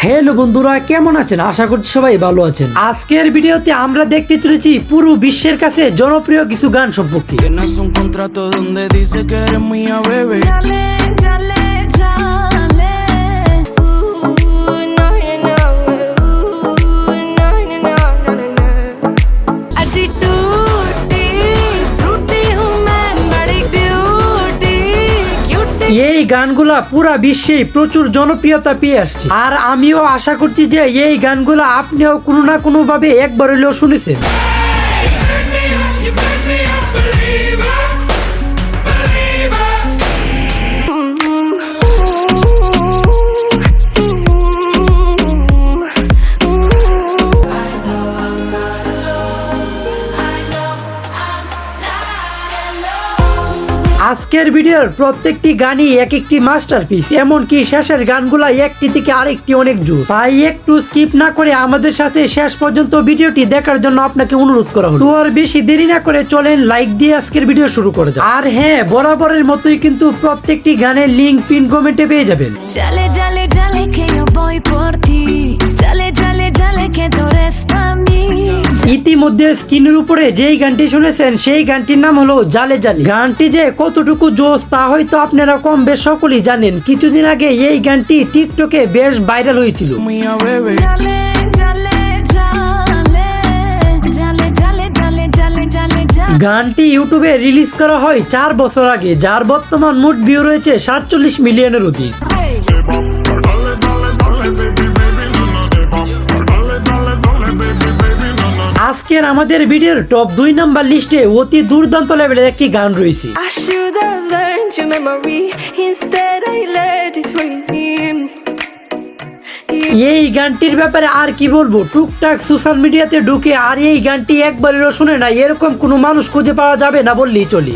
Hello বন্ধুরা, কেমন আছেন? আশা করছি সবাই ভালো আছেন। আজকের ভিডিওতে আমরা দেখতে চলেছি পুরো বিশ্বের কাছে জনপ্রিয় কিছু গান সম্পর্কে। এই গানগুলা পুরা বিশ্বে প্রচুর জনপ্রিয়তা পেয়ে আসছে, আর আমিও আশা করছি যে এই গানগুলা আপনিও কোনো না কোনো ভাবে একবার হলেও শুনেছেন। আজকের ভিডিওর প্রত্যেকটি গানই এক একটি মাস্টারপিস, এমনকি শেষের গানগুলা একটি থেকে আরেকটি অনেক জোর। তাই একটু স্কিপ না করে আমাদের সাথে শেষ পর্যন্ত ভিডিওটি দেখার জন্য আপনাকে অনুরোধ করা হলো। তো আর বেশি দেরি না করে চলেন লাইক দিয়ে আজকের ভিডিও শুরু করা যাক। আর হ্যাঁ, বরাবরের মতোই কিন্তু প্রত্যেকটি গানের লিংক পিন কমেন্টে পেয়ে যাবেন। ইতিমধ্যে স্ক্রিনের উপরে যেই গানটি শুনেছেন সেই গানটির নাম হলো জালে জালি। গানটি যে কতটুকু জোস তা হয়তো আপনারা কম বেশ সকলেই জানেন। কিছুদিন আগে এই গানটি টিকটকে বেশ ভাইরাল হয়েছিল। গানটি ইউটিউবে রিলিজ করা হয় 4 বছর আগে, যার বর্তমান মোট ভিউ রয়েছে 47 মিলিয়নের অধিক। আজকের আমাদের ভিডিওর টপ 2 নাম্বার লিস্টে অতি দুর্দান্ত লেভেলের একটি গান রয়েছে। এই গানটির ব্যাপারে আর কি বলবো, টুকটাক সোশ্যাল মিডিয়াতে ঢুকে আর এই গানটি একবারেরও শুনে না এরকম কোনো মানুষ খুঁজে পাওয়া যাবে না বললেই চলে।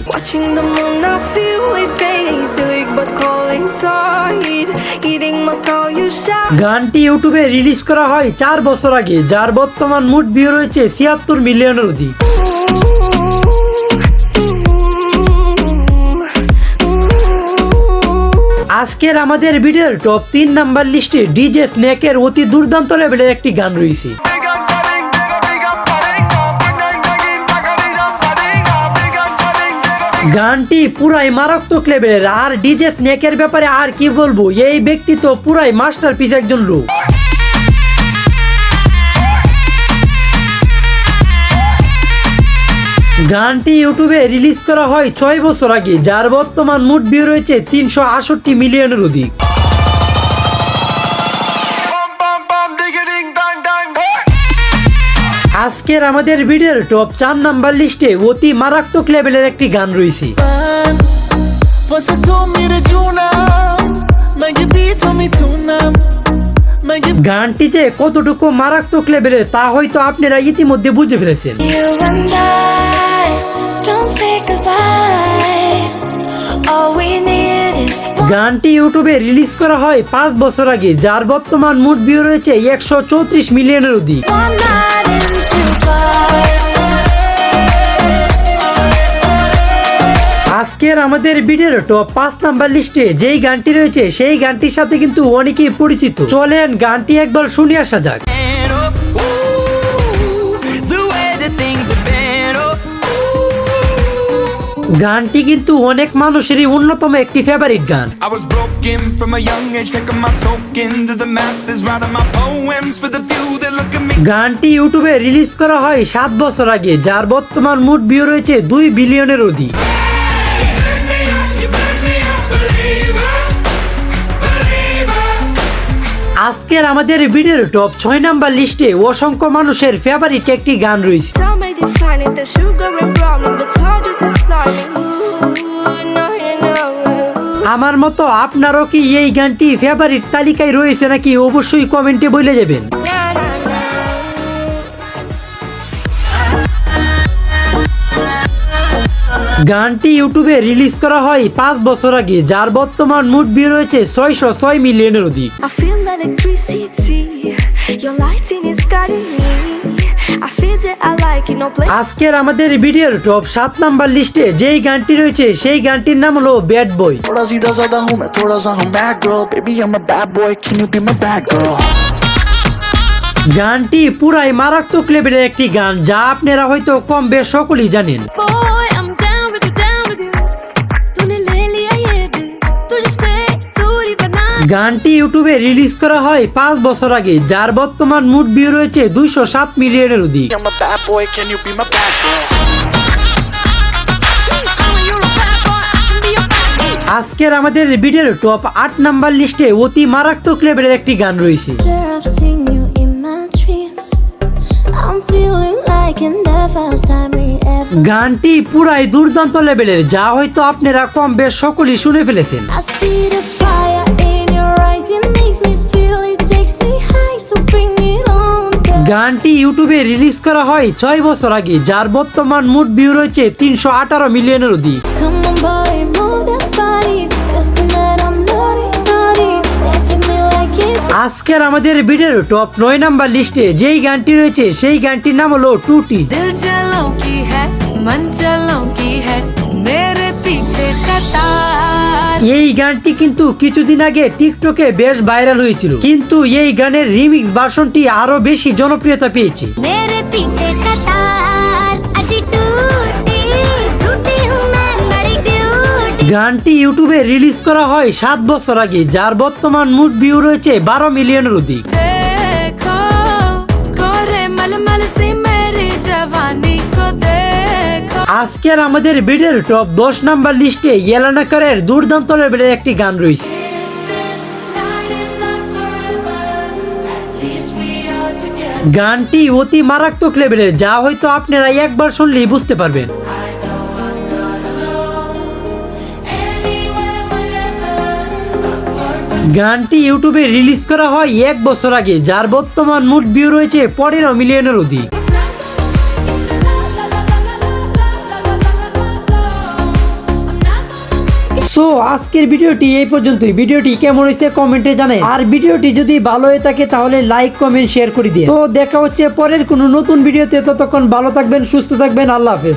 গানটি ইউটিউবে রিলিজ করা হয় 4 বছর আগে, যার বর্তমান মোট ভিউ রয়েছে 76 মিলিয়নের অধিক। আজকের আমাদের ভিডিওর টপ 3 নাম্বার লিস্টে ডিজে স্নেকের অতি দুর্দান্ত লেভেলের একটি গান রয়েছে। গানটি পুরাই মারাত্মক লেভেলের, আর ডিজে স্নেকের ব্যাপারে আর কি বলবো, এই ব্যক্তি তো পুরাই মাস্টারপিস একজন লোক। গানটি ইউটিউবে রিলিজ করা হয় 6 বছর আগে, যার বর্তমান মোট ভিউ রয়েছে 368 মিলিয়নের অধিক। আজকের আমাদের ভিডিওর টপ 4 নাম্বার লিস্টে অতি মারাত্মক লেভেলের একটি গান রয়েছে। গানটি যে কতটুকু মারাত্মক লেভেলের তা হয়তো আপনারা ইতিমধ্যে বুঝে ফেলেছেন। গানটি ইউটিউবে রিলিজ করা হয় 5 বছর আগে, যার বর্তমান মোট ভিউ রয়েছে 134 মিলিয়নের অধিক। আজকের আমাদের ভিডিওর টপ 5 নাম্বার লিস্টে যেই গানটি রয়েছে সেই গানটির সাথে কিন্তু অনেকেই পরিচিত। চলেন গানটি একবার শুনে আসা যাক। গানটি কিন্তু অনেক মানুষেরই অন্যতম একটি ফেভারিট গান। গানটি ইউটিউবে রিলিজ করা হয় 7 বছর আগে, যার বর্তমান মোট ভিউ রয়েছে 2 বিলিয়নের অধিক। আজকের আমাদের ভিডিওর টপ 6 নাম্বার লিস্টে অসংখ্য মানুষের ফেভারিট একটি গান রয়েছে। আমার মতো আপনারও কি এই গানটি ফেভারিট তালিকায় রয়েছে নাকি অবশ্যই কমেন্টে বলে যাবেন। গানটি ইউটিউবে রিলিজ করা হয় 5 বছর আগে, যার বর্তমান মোট ভিউ রয়েছে 606 মিলিয়নের অধিক। আজকের আমাদের ভিডিওর টপ 7 নাম্বার লিস্টে যেই গানটি রয়েছে সেই গানটির নাম হলো ব্যাড বয়। গানটি পুরাই মারাত্মক লেভেলের একটি গান, যা আপনারা হয়তো কম বেশ সকলেই জানেন। Boy, I'm down with you, down with you. तूने ले लिया ये दिल, तुझसे दूरी बना। গানটি ইউটিউবে রিলিজ করা হয় 5 বছর আগে, যার বর্তমান মোট ভিউ রয়েছে 207 মিলিয়নের অধিক। I'm a bad boy, can you be my bad girl? You're a bad boy, I can be your bad boy. আজকের আমাদের ভিডিওর টপ 8 নাম্বার লিস্টে অতি মারাত্মক লেভেলের একটি গান রয়েছে। Sure, I've seen you in my dreams. I'm feeling like in the first time we ever. গানটি পুরাই দুর্দান্ত লেভেলের, যা হয়তো আপনারা কম বেশ সকলেই শুনে ফেলেছেন। I see the fire in your eyes, it makes me feel, it takes me high, so bring it on. গানটি ইউটিউবে রিলিজ করা হয় 6 বছর আগে, যার বর্তমান মোট ভিউ রয়েছে 318 মিলিয়নের অধিক। Come on, boy, move that body, 'cause tonight I'm naughty, naughty. Dance with me like it's আজকের আমাদের ভিডিওর টপ 9 নাম্বার লিস্টে যেই গানটি রয়েছে সেই গানটির নাম হলো টুটি। दिल चलों की है, मन चलों की है, मेरे पीछे कतार। এই गानটি কিন্তু কিছুদিন আগে টিকটকে বেশ ভাইরাল হয়েছিল, কিন্তু এই গানের রিমিক্স ভার্সনটি আরো বেশি জনপ্রিয়তা পেয়েছে। मेरे पीछे कतार, अजी टूटी, टूटी हूँ मैं बड़ी ब्यूटी। গানটি ইউটিউবে রিলিজ করা হয় 7 বছর আগে, যার বর্তমান মোট ভিউ রয়েছে 12 মিলিয়নের অধিক। देखो, गोरे मलमल सी मेरी जवानी को देखो। আজকের আমাদের ভিডিওর টপ 10 নাম্বার লিস্টে এলানা কারের দুর্দান্ত লেভেলের একটি গান রয়েছে। গানটি অতি মারাত্মক লেভেলের, যা হয়তো আপনারা একবার শুনলেই বুঝতে পারবেন। গানটি ইউটিউবে রিলিজ করা হয় 1 বছর আগে, যার বর্তমান মোট ভিউ রয়েছে 15 মিলিয়নের অধিক। সো আজকের ভিডিওটি এই পর্যন্তই। ভিডিওটি কেমন হয়েছে কমেন্টে জানাই, আর ভিডিওটি যদি ভালো হয়ে থাকে তাহলে লাইক কমেন্ট শেয়ার করে দিন। তো দেখা হচ্ছে পরের কোনো নতুন ভিডিওতে, ততক্ষণ ভালো থাকবেন, সুস্থ থাকবেন, আল্লাহ হাফেজ।